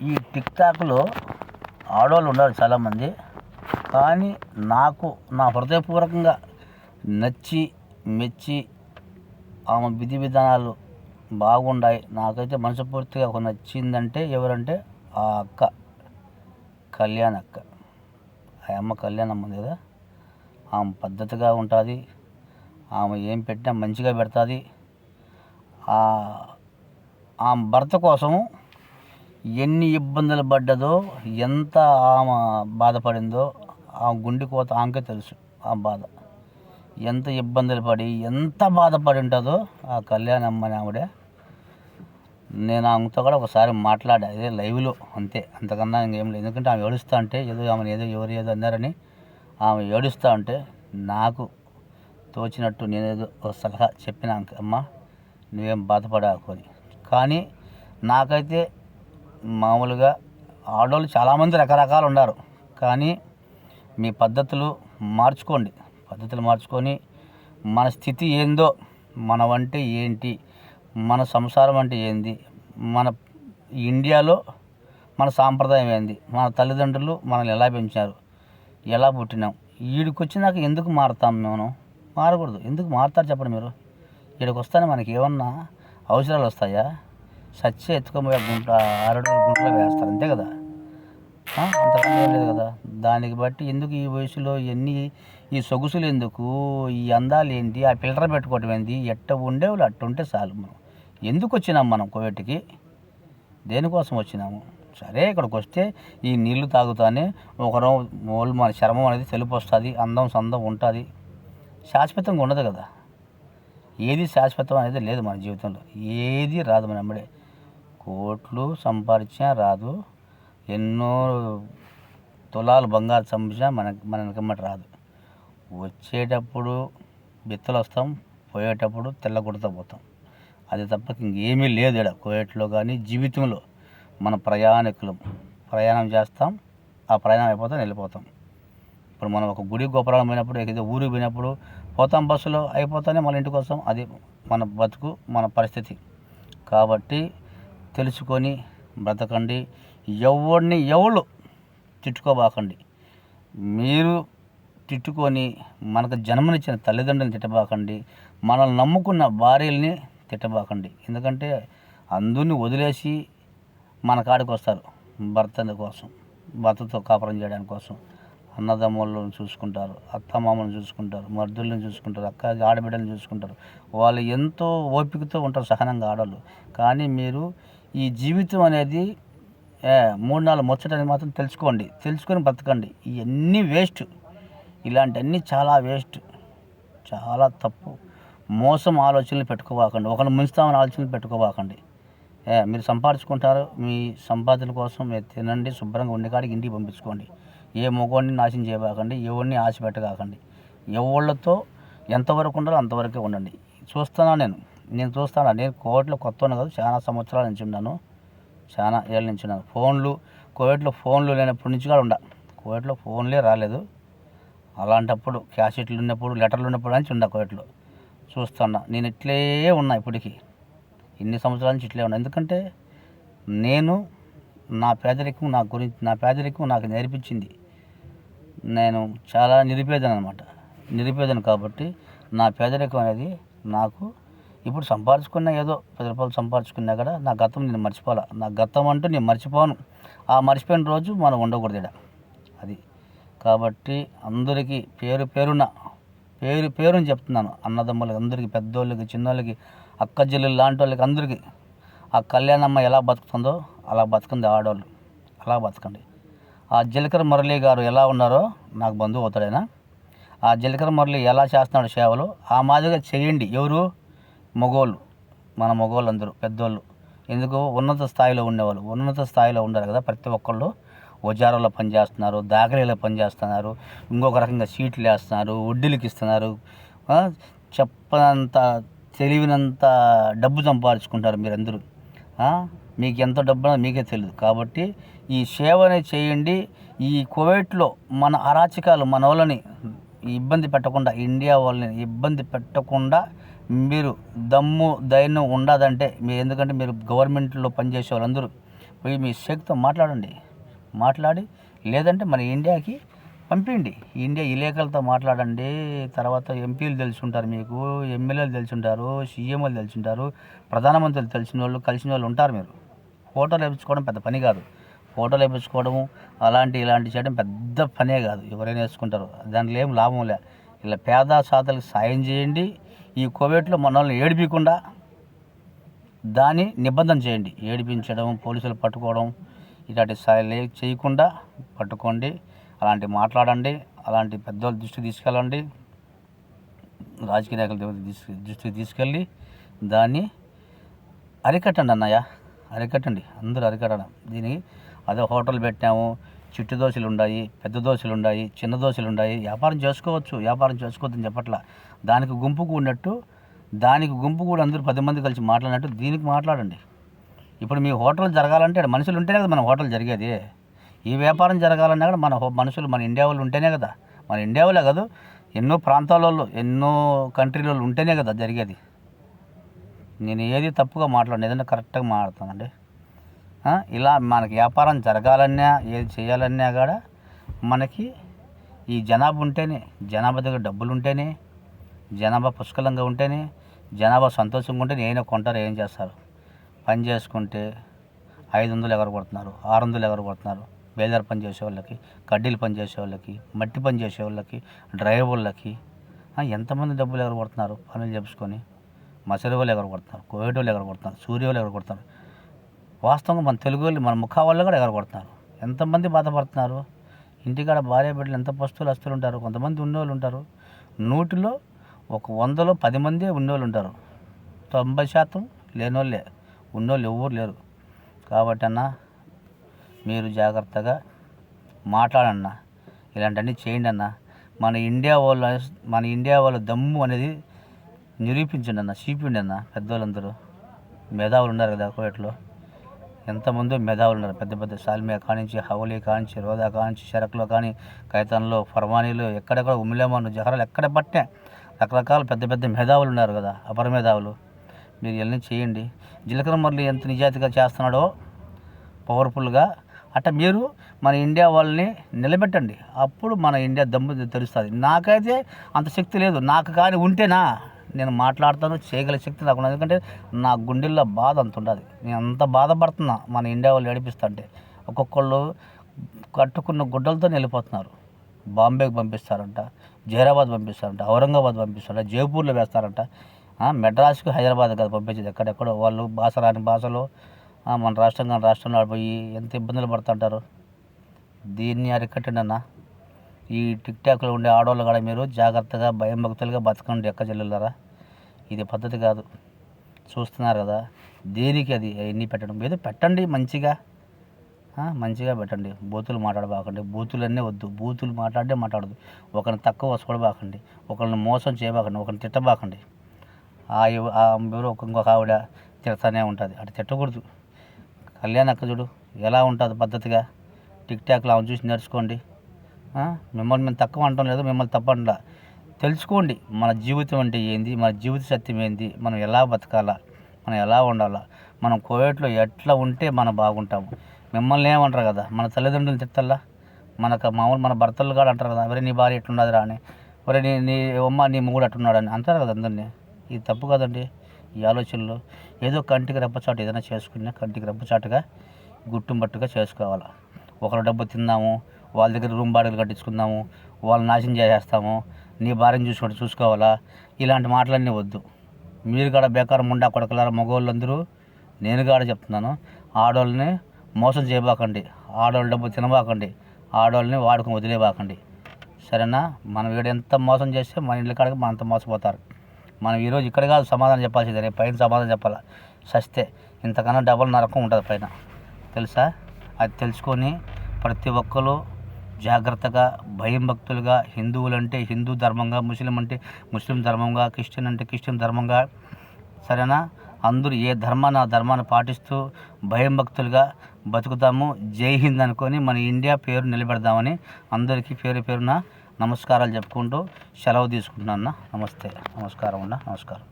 ఈ టిక్టాక్లో ఆడవాళ్ళు ఉన్నారు చాలామంది. కానీ నాకు నా హృదయపూర్వకంగా నచ్చి మెచ్చి ఆమె విధి విధానాలు బాగుండాయి, నాకైతే మనస్ఫూర్తిగా ఒక నచ్చిందంటే ఎవరంటే ఆ అక్క కళ్యాణ్ అక్క. ఆ అమ్మ కళ్యాణమ్మ ఉంది కదా, ఆమె పద్ధతిగా ఉంటుంది. ఆమె ఏం పెట్టినా మంచిగా పెడుతుంది. ఆమె భర్త కోసము ఎన్ని ఇబ్బందులు పడ్డదో, ఎంత ఆమె బాధపడిందో ఆ గుండె కోత ఆమెకే తెలుసు. ఆ బాధ ఎంత ఇబ్బందులు పడి ఎంత బాధపడి ఉంటుందో ఆ కళ్యాణమ్మ అని ఆవిడ. నేను ఆమెతో కూడా ఒకసారి మాట్లాడా, అదే లైవ్లో, అంతే, అంతకన్నా ఇంకేం లేదు. ఎందుకంటే ఆమె ఏడుస్తూ ఉంటే ఏదో ఆమెను ఎవరు ఏదో అన్నారని ఆమె ఏడుస్తూ ఉంటే నాకు తోచినట్టు నేనేదో ఒక సలహా చెప్పిన, అమ్మ నువ్వేం బాధపడాకు అని. కానీ నాకైతే మామూలుగా ఆడవాళ్ళు చాలామంది రకరకాలు ఉన్నారు. కానీ మీ పద్ధతులు మార్చుకోండి. పద్ధతులు మార్చుకొని మన స్థితి ఏందో, మన వంటే ఏంటి, మన సంసారం అంటే ఏంది, మన ఇండియాలో మన సాంప్రదాయం ఏంది, మన తల్లిదండ్రులు మనల్ని ఎలా పెంచారు, ఎలా పుట్టినాం, వీడికి వచ్చినాక ఎందుకు మారుతాం? మేము మారకూడదు. ఎందుకు మారుతారు చెప్పండి మీరు? వీడికి వస్తానే మనకి ఏమన్నా అవసరాలు వస్తాయా? సచ్చే ఎత్తుకోబోయే ఆరోగ్య గుంటలో వేస్తారు, అంతే కదా. అంతకన్నా ఏం లేదు కదా. దానికి బట్టి ఎందుకు ఈ వయసులో ఈ సొగుసులు ఎందుకు, ఈ అందాలు ఏంటి, ఆ ఫిల్టర్ పెట్టుకోవటం ఏంటి? ఎట్ట ఉండేవాళ్ళు అట్ట ఉంటే చాలు. మనం ఎందుకు వచ్చినాం? మనం కోవిడ్కి దేనికోసం వచ్చినాము? సరే, ఇక్కడికి వస్తే ఈ నీళ్లు తాగుతానే ఒకరు మన చర్మం అనేది తెలుపు వస్తుంది, అందం సందం ఉంటుంది. శాశ్వతంగా ఉండదు కదా. ఏది శాశ్వతం అనేది లేదు మన జీవితంలో. ఏది రాదు మన అమ్మడే. కోట్లు సంపాదించినా రాదు, ఎన్నో తులాలు బంగారు సంపాదించినా మన వెనకమ్మటి రాదు. వచ్చేటప్పుడు బిత్తలు వస్తాం, పోయేటప్పుడు తెల్ల గుడతా పోతాం. అది తప్ప ఇంకేమీ లేదు ఇక్కడ కోవిడ్లో కానీ జీవితంలో. మన ప్రయాణం చేస్తాం, ఆ ప్రయాణం అయిపోతాం, వెళ్ళిపోతాం. ఇప్పుడు మనం ఒక గుడి గోపురం పోయినప్పుడు, ఏదో ఊరికి పోయినప్పుడు పోతాం బస్సులో, అయిపోతానే మన ఇంటికి వస్తాం. అది మన బతుకు, మన పరిస్థితి. కాబట్టి తెలుసుకొని బ్రతకండి. ఎవరు తిట్టుకోబాకండి. మీరు తిట్టుకొని మనకు జన్మనిచ్చిన తల్లిదండ్రులను తిట్టబాకండి. మనల్ని నమ్ముకున్న భార్యల్ని తిట్టబాకండి. ఎందుకంటే అందరిని వదిలేసి మన కాడికి వస్తారు భర్త కోసం, భర్తతో కాపురం చేయడానికి కోసం. అన్నదమ్ములను చూసుకుంటారు, అత్తమామలను చూసుకుంటారు, మర్దులను చూసుకుంటారు, ఆడబిడ్డలను చూసుకుంటారు. వాళ్ళు ఎంతో ఓపికతో ఉంటారు, సహనంగా ఆడవాళ్ళు. కానీ మీరు ఈ జీవితం అనేది 3-4 ముచ్చటని మాత్రం తెలుసుకొని బ్రతకండి. ఇవన్నీ వేస్ట్. ఇలాంటివన్నీ చాలా వేస్ట్, చాలా తప్పు. మోసం ఆలోచనలు పెట్టుకోబాకండి. ఒకరిని ముంచుతామని ఆలోచనలు పెట్టుకోబాకండి. మీరు సంపాదించుకుంటారు, మీ సంపాదన కోసం మీరు తినండి, శుభ్రంగా ఉండే ఇంటికి పంపించుకోండి. ఏ మగవాడిని నాశనం చేయబాకండి, ఎవరిని ఆశ పెట్టగాకండి. ఎవళ్ళతో ఎంతవరకు ఉండాలో అంతవరకే ఉండండి. నేను చూస్తాను. నేను కోవిడ్లో కొత్తను కాదు, చాలా సంవత్సరాల నుంచి ఉన్నాను, చాలా ఏళ్ళ నుంచి ఉన్నాను. కోవిడ్లో ఫోన్లు లేనప్పటి నుంచి కూడా కోవిడ్లో ఫోన్లే రాలేదు. అలాంటప్పుడు క్యాసెట్లు ఉన్నప్పుడు, లెటర్లు ఉన్నప్పుడు నుంచి కోవిడ్లో చూస్తున్నా. నేను ఇట్లే ఉన్నా ఇప్పటికీ, ఇన్ని సంవత్సరాల నుంచి ఇట్లే ఉన్నా. ఎందుకంటే నేను నా పేదరికం నాకు నేర్పించింది. నేను చాలా నిరుపేదను కాబట్టి నా పేదరికం అనేది నాకు ఇప్పుడు సంపాదించుకున్న ఏదో 10 రూపాయలు సంపాదించుకున్నా కూడా నా గతం నేను మర్చిపోవాలా. నా గతం అంటూ నేను మర్చిపోను. ఆ మర్చిపోయిన రోజు మనం ఉండకూడదు ఇక్కడ. అది కాబట్టి అందరికీ పేరుని చెప్తున్నాను. అన్నదమ్ములకి అందరికీ, పెద్దోళ్ళకి, చిన్నోళ్ళకి, అక్క చెల్లెలు లాంటి వాళ్ళకి అందరికీ ఆ కళ్యాణమ్మ ఎలా బతుకుతుందో అలా బతకండి. ఆడవాళ్ళు అలా బతకండి. ఆ జీలకర్ర మురళి గారు ఎలా ఉన్నారో, నాకు బంధువు అవుతాడైనా, ఆ జీలకర్ర మురళి ఎలా చేస్తున్నాడు సేవలు, ఆ మాదిరిగా చేయండి. ఎవరు? మగోళ్ళు, మన మగోళ్ళు అందరూ పెద్దోళ్ళు. ఎందుకు? ఉన్నత స్థాయిలో ఉండాలి కదా. ప్రతి ఒక్కళ్ళు వజారాలో పనిచేస్తున్నారు, దాఖరీలో పనిచేస్తున్నారు, ఇంకొక రకంగా సీట్లు వేస్తున్నారు, వడ్డీలకి ఇస్తున్నారు, చెప్పనంత తెలివినంత డబ్బు సంపాదించుకుంటారు మీరందరూ. మీకు ఎంత డబ్బు మీకే తెలియదు. కాబట్టి ఈ సేవనే చేయండి. ఈ కోవిడ్లో మన అరాచకాలు, మన వాళ్ళని ఇబ్బంది పెట్టకుండా, ఇండియా వాళ్ళని ఇబ్బంది పెట్టకుండా మీరు దమ్ము ధైర్యం ఉండదంటే ఎందుకంటే మీరు గవర్నమెంట్లో పనిచేసే వాళ్ళందరూ పోయి మీ శక్తితో మాట్లాడి లేదంటే మన ఇండియాకి పంపిండి. ఇండియా విలేకరులతో మాట్లాడండి. తర్వాత ఎంపీలు తెలుసుంటారు, మీకు ఎమ్మెల్యేలు తెలుసుంటారు, సీఎంలు తెలుసుంటారు, ప్రధానమంత్రులు కలిసిన వాళ్ళు ఉంటారు. మీరు ఫోటోలు వేయించుకోవడం పెద్ద పని కాదు. ఫోటోలు వేయించుకోవడము ఇలాంటి చేయడం పెద్ద పనే కాదు. ఎవరైనా వేసుకుంటారు, దాంట్లో ఏం లాభం లే. ఇలా పేద సాధలకు సాయం చేయండి. ఈ కోవిడ్లో మన వాళ్ళని ఏడిపించకుండా దాన్ని నిబంధన చేయండి. ఏడిపించడం, పోలీసులు పట్టుకోవడం ఇలాంటి చేయకుండా పట్టుకోండి. అలాంటి మాట్లాడండి. అలాంటి పెద్దవాళ్ళ దృష్టికి తీసుకెళ్ళండి. రాజకీయ నాయకుల దృష్టికి తీసుకెళ్ళి దాన్ని అరికట్టండి అన్నయ్య, అరికట్టండి. అందరూ అరికట్టడం. దీనికి అదే హోటల్ పెట్టాము, చిట్టు దోశలు ఉన్నాయి, పెద్ద దోశలు ఉన్నాయి, చిన్న దోశలు ఉన్నాయి. వ్యాపారం చేసుకోవద్దని చెప్పట్లా. దానికి గుంపు కూడినట్టు, అందరూ 10 మంది కలిసి మాట్లాడినట్టు దీనికి మాట్లాడండి. ఇప్పుడు మీ హోటల్ జరగాలంటే మనుషులు ఉంటేనే కదా మన హోటల్ జరిగేది. ఈ వ్యాపారం జరగాలన్నా కూడా మన ఇండియా వాళ్ళు ఉంటేనే కదా. మన ఇండియా వాళ్ళే కాదు, ఎన్నో ప్రాంతాలలో, ఎన్నో కంట్రీలలో ఉంటేనే కదా జరిగేది. నేను ఏది తప్పుగా మాట్లాడిన, ఏదైనా కరెక్ట్గా మాట్లాడతానండి. ఇలా మనకి వ్యాపారం జరగాలన్నా, ఏది చేయాలన్నా కూడా మనకి ఈ జనాభా ఉంటేనే, జనాభా దగ్గర డబ్బులు ఉంటేనే, జనాభా పుష్కలంగా ఉంటేనే, జనాభా సంతోషంగా ఉంటేనే ఏమైనా కొంటారు, ఏం చేస్తారు. పని చేసుకుంటే 500 ఎగరగొడుతున్నారు, 600 ఎగరగొడుతున్నారు. బేదారు పని చేసే వాళ్ళకి, కడ్డీలు పని చేసే వాళ్ళకి, మట్టి పని చేసే వాళ్ళకి, డ్రైవర్లకి ఎంతమంది డబ్బులు ఎగరగొడుతున్నారు. పనులు చెప్పుకొని మసరి వాళ్ళు ఎగరగొడుతున్నారు, కోవిడ్ వాళ్ళు ఎగరగొడుతున్నారు, సూర్య వాళ్ళు ఎగరగొడుతున్నారు. వాస్తవంగా మన తెలుగు వాళ్ళు, మన ముఖా వాళ్ళు కూడా ఎగరగొడుతున్నారు. ఎంతమంది బాధపడుతున్నారు. ఇంటికాడ భార్య బిడ్డలు ఎంత వస్తువులు ఉంటారు. కొంతమంది ఉన్నోళ్ళు ఉంటారు. 100లో 100లో 10 మందే ఉన్నోళ్ళు ఉంటారు. 90% లేనోళ్ళే. ఉన్నోళ్ళు ఎవరు లేరు. కాబట్టి అన్న, మీరు జాగ్రత్తగా మాట్లాడన్న, ఇలాంటివన్నీ చేయండి అన్న. మన ఇండియా వాళ్ళ దమ్ము అనేది నిరూపించండి అన్న, చూపించండి అన్న. పెద్దవాళ్ళందరూ మేధావులు ఉన్నారు కదా కోవిడ్లో. ఎంతమందో మేధావులు ఉన్నారు. పెద్ద సాల్మియా కానించి, హవలీ కానించి, రోదా కానించి, షరక్లో కానీ, కైతాన్లో, ఫర్మానీలో, ఎక్కడెక్కడ ఉమ్మిలేమాను, జహరాలు ఎక్కడ పట్టినా రకరకాల పెద్ద మేధావులు ఉన్నారు కదా, అపర మేధావులు. మీరు ఇవన్నీ చేయండి. జీలకర్ర మురళి ఎంత నిజాయితీగా చేస్తున్నాడో పవర్ఫుల్గా, అట్లా మీరు మన ఇండియా వాళ్ళని నిలబెట్టండి. అప్పుడు మన ఇండియా దమ్ము తెలుస్తుంది. నాకైతే అంత శక్తి లేదు. నాకు కానీ ఉంటేనా నేను మాట్లాడతాను, చేయగల శక్తి నాకు ఉన్నది. ఎందుకంటే నా గుండెల్లో బాధ అంత ఉండదు. నేను అంత బాధపడుతున్నా మన ఇండియా వాళ్ళు ఏడిపిస్తుంటే. ఒక్కొక్కళ్ళు కట్టుకున్న గుడ్డలతో వెళ్ళిపోతున్నారు. బాంబేకి పంపిస్తారంట, జహీరాబాద్ పంపిస్తారంట, ఔరంగాబాద్ పంపిస్తారంట, జైపూర్లో వేస్తారంట. మెడ్రాస్కి, హైదరాబాద్ కదా పంపించేది. ఎక్కడెక్కడో వాళ్ళు రాని భాషలో మన రాష్ట్రంలో పోయి ఎంత ఇబ్బందులు పడుతుంటారు. దీన్ని అరికట్టండి అన్న. ఈ టిక్టాక్లో ఉండే ఆడవాళ్ళు కూడా మీరు జాగ్రత్తగా భయం భక్తులుగా బతకండి ఎక్క చెల్లెళ్ళారా. ఇది పద్ధతి కాదు. చూస్తున్నారు కదా, దేనికి అది ఎన్ని పెట్టడం. ఏదో పెట్టండి మంచిగా పెట్టండి. బూతులు మాట్లాడబాకండి. బూతులన్నీ వద్దు. బూతులు మాట్లాడదు. ఒకరిని తక్కువ వసుకోడబాకండి, ఒకరిని మోసం చేయబాకండి, ఒకరిని తిట్టబాకండి. ఎవరో ఇంకొక ఆవిడ తిడతానే ఉంటుంది. అటు తిట్టకూడదు. కళ్యాణ్ అక్క చూడు ఎలా ఉంటుంది పద్ధతిగా. టిక్టాక్లో ఆమె చూసి నేర్చుకోండి. మిమ్మల్ని మేము తక్కువ అంటాం లేదు, మిమ్మల్ని తప్పండా. తెలుసుకోండి మన జీవితం అంటే ఏంది, మన జీవిత సత్యం ఏంది, మనం ఎలా బతకాలా, మనం ఎలా ఉండాలా, మనం కోవిడ్లో ఎట్లా ఉంటే మనం బాగుంటాము. మిమ్మల్ని ఏమంటారు కదా, మన తల్లిదండ్రులు తిట్టల్లా. మన భర్తలు కూడా అంటారు కదా, ఎవరే నీ భార్య ఎట్లున్నదిరా అని, ఎవరే నీ నీ మొగుడు అట్టున్నాడని అంటారు కదా అందరినీ. ఇది తప్పు కదండి. ఈ ఆలోచనలు ఏదో కంటికి రెప్పచాటు ఏదైనా చేసుకున్నా కంటికి రెప్పచాటుగా గుట్టుమట్టుగా చేసుకోవాలి. ఒకరు డబ్బు తిందాము, వాళ్ళ దగ్గర రూమ్ బాడీలు కట్టించుకుందాము, వాళ్ళని నాశనం చేసేస్తాము, నీ భార్యను చూసుకోవాలా, ఇలాంటి మాటలన్నీ వద్దు. మీరు కూడా బేకారం ముండా కొడకలారా మగవాళ్ళందరూ, నేను కూడా చెప్తున్నాను, ఆడవాళ్ళని మోసం చేయబాకండి, ఆడవాళ్ళ డబ్బు తినబాకండి, ఆడవాళ్ళని వాడుకొని వదిలేబాకండి. సరేనా. మనం వీడు ఎంత మోసం చేస్తే మన ఇంట్లో కాడికి మనం అంత మోసపోతారు. మనం ఈరోజు ఇక్కడ కాదు సమాధానం చెప్పాల్సిందే, రేపు పైన సమాధానం చెప్పాలా. సస్తే ఇంతకన్నా డబల్ నరకం ఉంటుంది పైన, తెలుసా. అది తెలుసుకొని ప్రతి ఒక్కరు జాగ్రత్తగా భయం భక్తులుగా, హిందువులంటే హిందూ ధర్మంగా, ముస్లిం అంటే ముస్లిం ధర్మంగా, క్రిస్టియన్ అంటే క్రిస్టియన్ ధర్మంగా, సరేనా. అందరూ ఏ ధర్మాన్ని ఆ ధర్మాన్ని పాటిస్తూ భయం భక్తులుగా బతుకుతాము. జై హింద్ అనుకొని మన ఇండియా పేరు నిలబెడదామని అందరికీ పేరున నమస్కారాలు చెప్పుకుంటూ సెలవు తీసుకుంటున్నాను. నమస్తే, నమస్కారం అన్న, నమస్కారం.